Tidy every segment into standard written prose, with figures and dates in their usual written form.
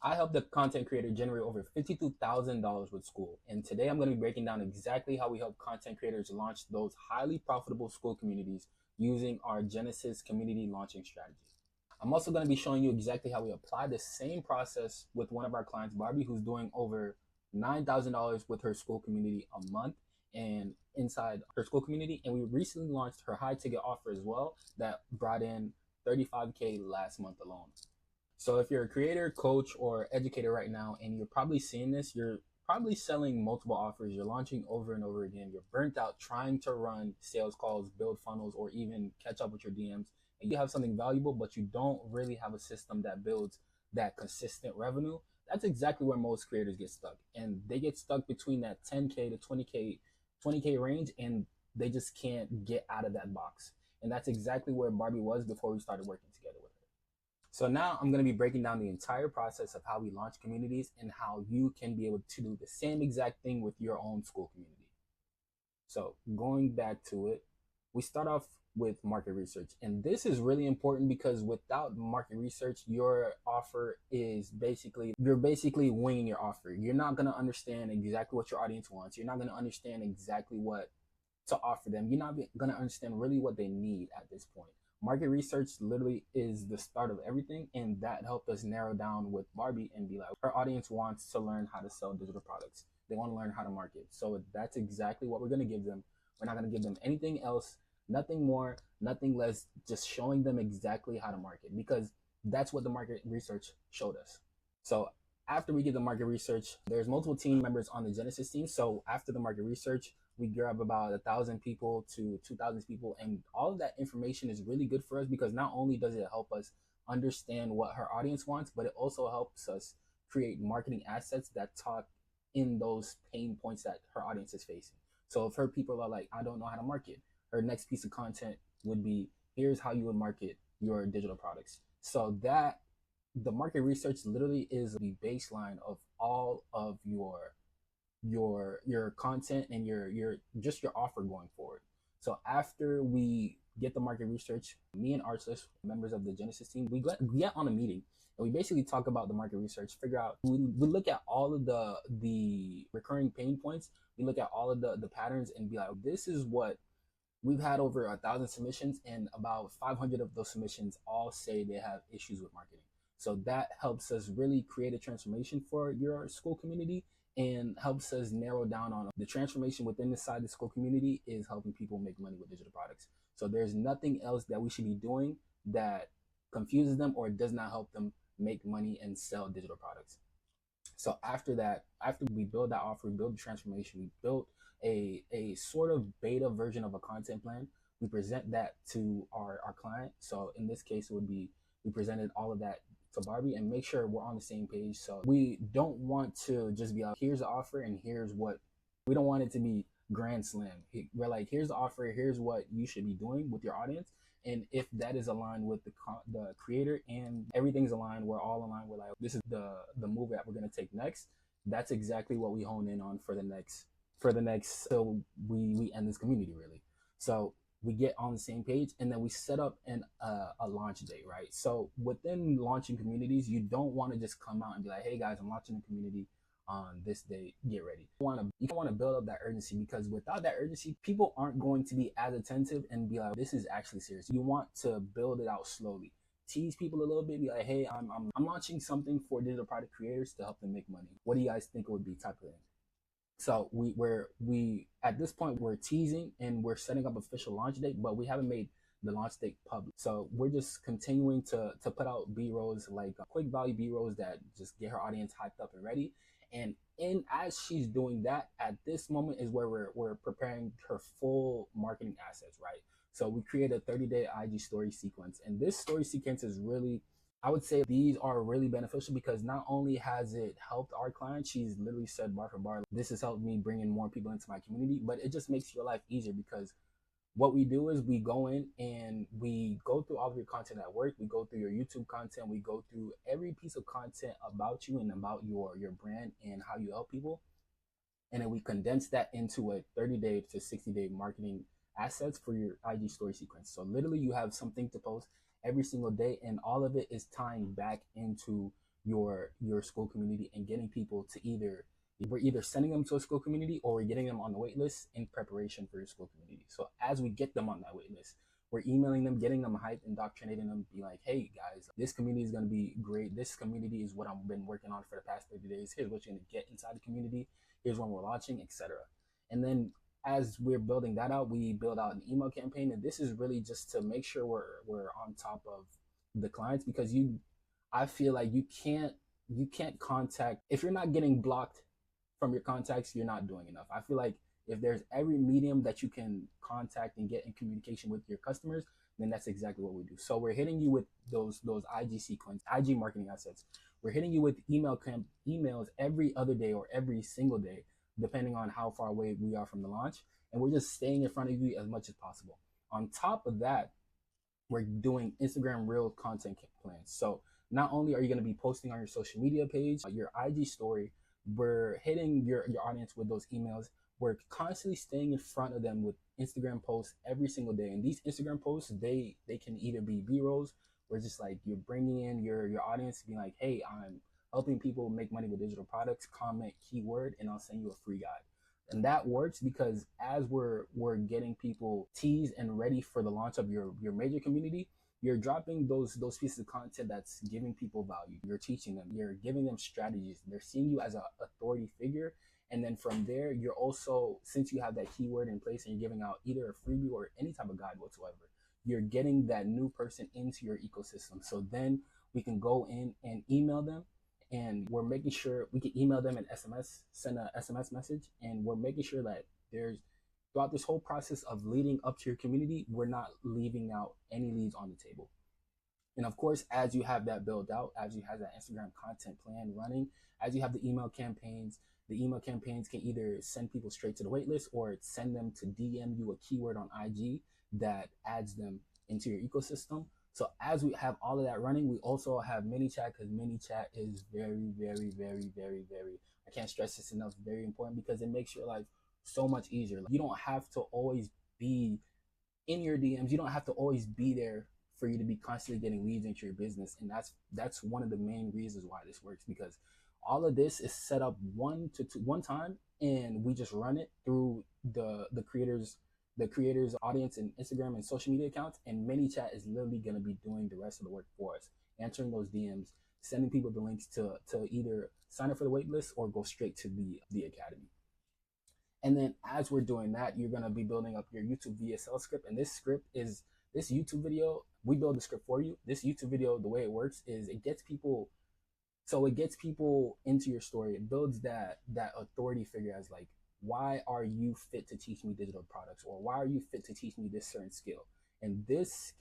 I helped the content creator generate over $52,000 with Skool. And today I'm going to be breaking down exactly how we help content creators launch those highly profitable Skool communities using our Genesis community launching strategy. I'm also going to be showing you exactly how we apply the same process with one of our clients, Barbie, who's doing over $9,000 with her Skool community a month and inside her Skool community. And we recently launched her high ticket offer as well that brought in 35K last month alone. So if you're a creator, coach, or educator right now, and you're probably seeing this, you're probably selling multiple offers, you're launching over and over again, you're burnt out trying to run sales calls, build funnels, or even catch up with your DMs, and you have something valuable, but you don't really have a system that builds that consistent revenue. That's exactly where most creators get stuck. And they get stuck between that 10K to 20K range, and they just can't get out of that box. And that's exactly where Barbie was before we started working together with her. So now I'm going to be breaking down the entire process of how we launch communities and how you can be able to do the same exact thing with your own Skool community. So going back to it, we start off with market research. And this is really important because without market research, your offer is you're basically winging your offer. You're not going to understand exactly what your audience wants. You're not going to understand exactly what to offer them. You're not going to understand really what they need at this point. Market research literally is the start of everything, and that helped us narrow down with Barbie and be like, our audience wants to learn how to sell digital products. They want to learn how to market. So that's exactly what we're going to give them. We're not going to give them anything else, nothing more, nothing less, just showing them exactly how to market, because that's what the market research showed us. So after we get the market research, there's multiple team members on the Genesis team. So after the market research, we grab about 1,000 people to 2,000 people, and all of that information is really good for us because not only does it help us understand what her audience wants, but it also helps us create marketing assets that talk in those pain points that her audience is facing. So if her people are like, I don't know how to market, her next piece of content would be, here's how you would market your digital products. So that the market research literally is the baseline of all of your content and your just your offer going forward. So after we get the market research, me and Artless, members of the Genesis team, we get on a meeting and we basically talk about the market research, figure out, we look at all of the recurring pain points, we look at all of the patterns and be like, this is what we've had over 1,000 submissions, and about 500 of those submissions all say they have issues with marketing. So that helps us really create a transformation for your Skool community and helps us narrow down on the transformation within the Skool community is helping people make money with digital products. So there's nothing else that we should be doing that confuses them or does not help them make money and sell digital products. So after that, after we build that offer, we build the transformation, we built a sort of beta version of a content plan. We present that to our client. So in this case, it would be, we presented all of that to Barbie and make sure we're on the same page. So we don't want to just be like, here's the offer and here's what, we don't want it to be grand slam. We're like, here's the offer, here's what you should be doing with your audience. And if that is aligned with the creator and everything's aligned, we're all aligned. We're like, this is the move that we're going to take next. That's exactly what we hone in on for the next so we end this community really. So we get on the same page and then we set up a launch date, right? So within launching communities, you don't want to just come out and be like, hey guys, I'm launching a community on this date, get ready. You want to build up that urgency, because without that urgency, people aren't going to be as attentive and be like, this is actually serious. You want to build it out slowly. Tease people a little bit, be like, hey, I'm launching something for digital product creators to help them make money. What do you guys think it would be, type of thing? So we at this point we're teasing and we're setting up official launch date, but we haven't made the launch date public. So we're just continuing to put out B-rolls, like quick value B-rolls that just get her audience hyped up and ready. And as she's doing that, at this moment is where we're preparing her full marketing assets, right? So we create a 30-day IG story sequence, and this story sequence is really, I would say these are really beneficial because not only has it helped our client, she's literally said bar for bar, this has helped me bring in more people into my community, but it just makes your life easier because what we do is we go in and we go through all of your content at work, we go through your YouTube content, we go through every piece of content about you and about your brand and how you help people. And then we condense that into a 30-day to 60-day marketing assets for your IG story sequence. So literally you have something to post every single day, and all of it is tying back into your Skool community and getting people to we're either sending them to a Skool community or we're getting them on the wait list in preparation for your Skool community. So as we get them on that wait list, we're emailing them, getting them hyped, indoctrinating them, be like, hey guys, this community is going to be great. This community is what I've been working on for the past 30 days. Here's what you're going to get inside the community. Here's when we're launching, etc. And then as we're building that out, we build out an email campaign. And this is really just to make sure we're on top of the clients, because I feel like you can't contact, if you're not getting blocked from your contacts, you're not doing enough. I feel like if there's every medium that you can contact and get in communication with your customers, then that's exactly what we do. So we're hitting you with those IG sequence, IG marketing assets. We're hitting you with emails every other day or every single day, depending on how far away we are from the launch. And we're just staying in front of you as much as possible. On top of that, we're doing Instagram Reel content plans. So not only are you going to be posting on your social media page, your IG story, we're hitting your audience with those emails. We're constantly staying in front of them with Instagram posts every single day. And these Instagram posts, they can either be B-rolls, where it's just like you're bringing in your audience, being like, hey, I'm helping people make money with digital products, comment keyword, and I'll send you a free guide. And that works because as we're getting people teased and ready for the launch of your major community, you're dropping those pieces of content that's giving people value. You're teaching them, you're giving them strategies. They're seeing you as an authority figure. And then from there, you're also, since you have that keyword in place and you're giving out either a freebie or any type of guide whatsoever, you're getting that new person into your ecosystem. So then we can go in and email them, and we're making sure we can email them an SMS, send a SMS message, and we're making sure that there's, throughout this whole process of leading up to your community, we're not leaving out any leads on the table. And of course, as you have that built out, as you have that Instagram content plan running, as you have the email campaigns can either send people straight to the waitlist or send them to DM you a keyword on IG that adds them into your ecosystem. So as we have all of that running, we also have ManyChat, because ManyChat is very, very, very, very, very, I can't stress this enough, very important, because it makes your life so much easier. You don't have to always be in your DMs. You don't have to always be there for you to be constantly getting leads into your business. And that's one of the main reasons why this works, because all of this is set up one time, and we just run it through the creators audience and Instagram and social media accounts, and ManyChat is literally going to be doing the rest of the work for us, answering those DMs, sending people the links to either sign up for the waitlist or go straight to the academy. And then as we're doing that, you're going to be building up your YouTube VSL script. And this YouTube video, we build the script for you. This YouTube video, the way it works is it gets people into your story. It builds that authority figure as like, why are you fit to teach me digital products? Or why are you fit to teach me this certain skill? And this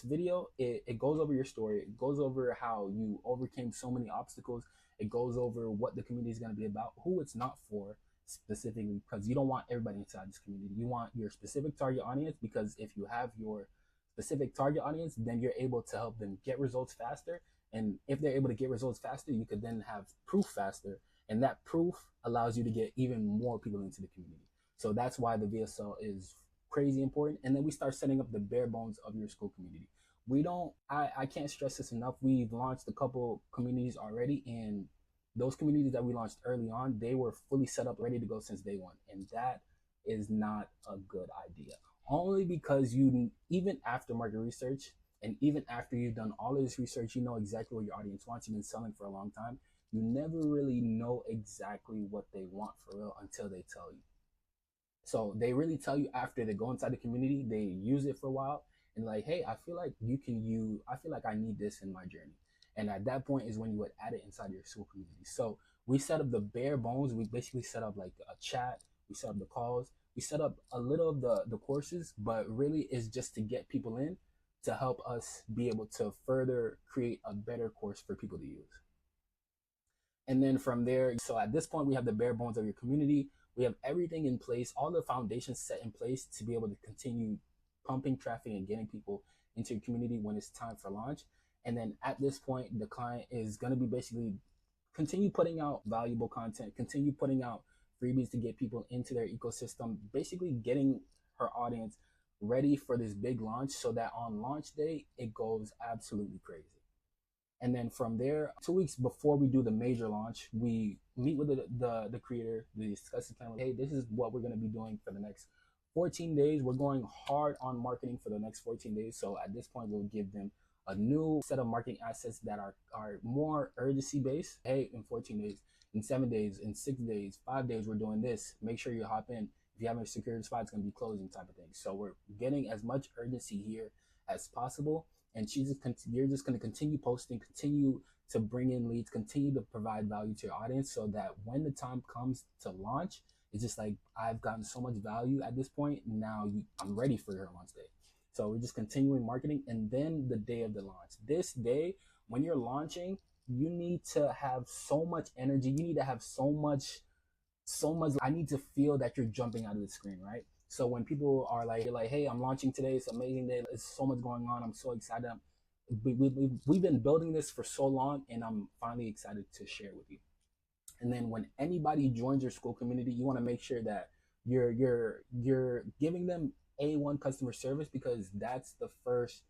video, it goes over your story. It goes over how you overcame so many obstacles. It goes over what the community is going to be about, who it's not for specifically, because you don't want everybody inside this community. You want your specific target audience, because if you have your specific target audience, then you're able to help them get results faster. And if they're able to get results faster, you could then have proof faster. And that proof allows you to get even more people into the community. So that's why the VSL is crazy important. And then we start setting up the bare bones of your Skool community. I can't stress this enough. We've launched a couple communities already, and those communities that we launched early on, they were fully set up, ready to go since day one. And that is not a good idea. Only because even after market research, and even after you've done all of this research, you know exactly what your audience wants. You've been selling for a long time. You never really know exactly what they want for real until they tell you. So they really tell you after they go inside the community, they use it for a while, and like, hey, I feel like I need this in my journey. And at that point is when you would add it inside your Skool community. So we set up the bare bones. We basically set up like a chat. We set up the calls. We set up a little of the courses, but really is just to get people in, to help us be able to further create a better course for people to use. And then from there, so at this point, we have the bare bones of your community. We have everything in place, all the foundations set in place to be able to continue pumping traffic and getting people into your community when it's time for launch. And then at this point, the client is going to be basically continue putting out valuable content, continue putting out freebies to get people into their ecosystem, basically getting her audience ready for this big launch so that on launch day, it goes absolutely crazy. And then from there, 2 weeks before we do the major launch, we meet with the creator, we discuss the plan. Hey, this is what we're going to be doing for the next 14 days. We're going hard on marketing for the next 14 days. So at this point, we'll give them a new set of marketing assets that are more urgency based. Hey, in 14 days, in 7 days, in 6 days, 5 days, we're doing this. Make sure you hop in. If you haven't secured a spot, it's going to be closing type of thing. So we're getting as much urgency here as possible. And you're just going to continue posting, continue to bring in leads, continue to provide value to your audience so that when the time comes to launch, it's just like, I've gotten so much value at this point. Now I'm ready for your launch day. So we're just continuing marketing. And then the day of the launch, this day, when you're launching, you need to have so much energy. You need to have so much. I need to feel that you're jumping out of the screen, right? So when people are like, you're like, hey, I'm launching today. It's an amazing day. There's so much going on. I'm so excited. We've been building this for so long, and I'm finally excited to share with you. And then when anybody joins your Skool community, you want to make sure that you're giving them A1 customer service, because that's the first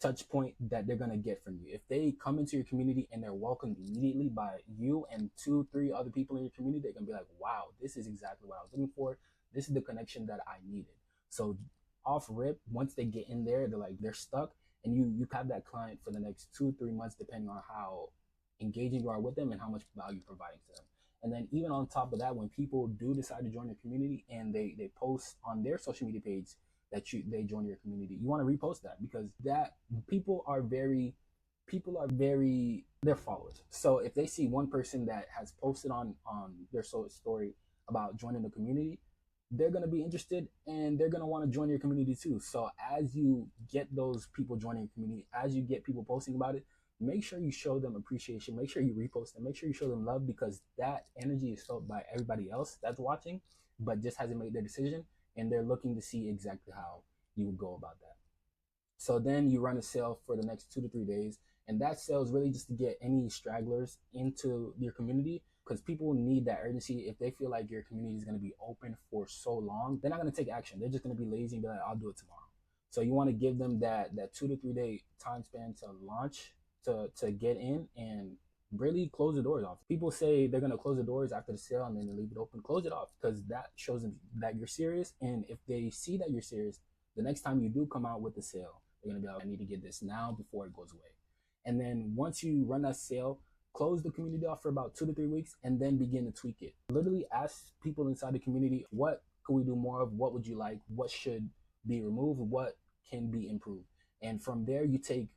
touch point that they're gonna get from you. If they come into your community and they're welcomed immediately by you and 2-3 other people in your community, they're gonna be like, wow, this is exactly what I was looking for. This is the connection that I needed. So off rip, once they get in there, they're stuck, and you have that client for the next 2-3 months, depending on how engaging you are with them and how much value you're providing to them. And then even on top of that, when people do decide to join your community and they post on their social media page that they join your community, you want to repost that, because that people are very they're followers. So if they see one person that has posted on their story about joining the community, they're going to be interested and they're going to want to join your community too. So as you get those people joining your community, as you get people posting about it, make sure you show them appreciation, make sure you repost them, make sure you show them love, because that energy is felt by everybody else that's watching but just hasn't made their decision, and they're looking to see exactly how you would go about that. So then you run a sale for the next 2 to 3 days, and that sale is really just to get any stragglers into your community, because people need that urgency. If they feel like your community is going to be open for so long, they're not going to take action. They're just going to be lazy and be like, I'll do it tomorrow. So you want to give them that 2 to 3 day time span to launch, to get in and really close the doors off. People say they're going to close the doors after the sale and then they leave it open. Close it off, because that shows them that you're serious. And if they see that you're serious, the next time you do come out with the sale, they're going to be like, I need to get this now before it goes away. And then once you run that sale, close the community off for about 2 to 3 weeks and then begin to tweak it. Literally ask people inside the community, what could we do more of? What would you like? What should be removed? What can be improved? And from there, you take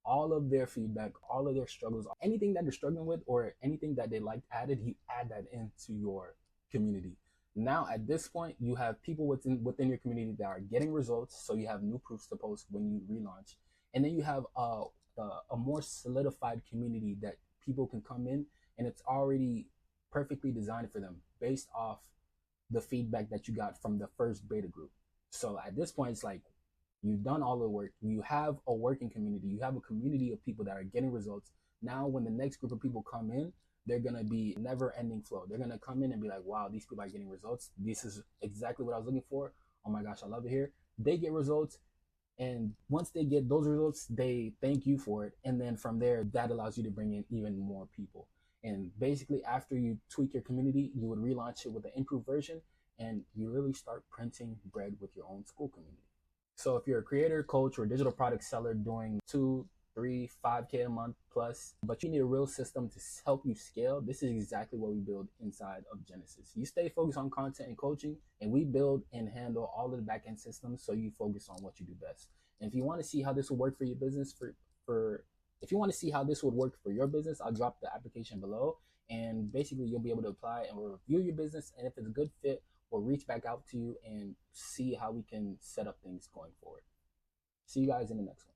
all of their feedback, all of their struggles, anything that they're struggling with or anything that they liked added, you add that into your community. Now, at this point, you have people within your community that are getting results, so you have new proofs to post when you relaunch. And then you have a more solidified community that people can come in, and it's already perfectly designed for them based off the feedback that you got from the first beta group. So at this point, it's like, you've done all the work. You have a working community. You have a community of people that are getting results. Now, when the next group of people come in, they're going to be never-ending flow. They're going to come in and be like, wow, these people are getting results. This is exactly what I was looking for. Oh my gosh, I love it here. They get results. And once they get those results, they thank you for it. And then from there, that allows you to bring in even more people. And basically, after you tweak your community, you would relaunch it with an improved version, and you really start printing bread with your own Skool community. So if you're a creator, coach, or digital product seller doing 2, 3, 5K a month plus, but you need a real system to help you scale, this is exactly what we build inside of Genesis. You stay focused on content and coaching, and we build and handle all of the backend systems so you focus on what you do best. And if you want to see how this will work for your business, if you want to see how this would work for your business, I'll drop the application below, and basically you'll be able to apply and we'll review your business, and if it's a good fit, we'll reach back out to you and see how we can set up things going forward. See you guys in the next one.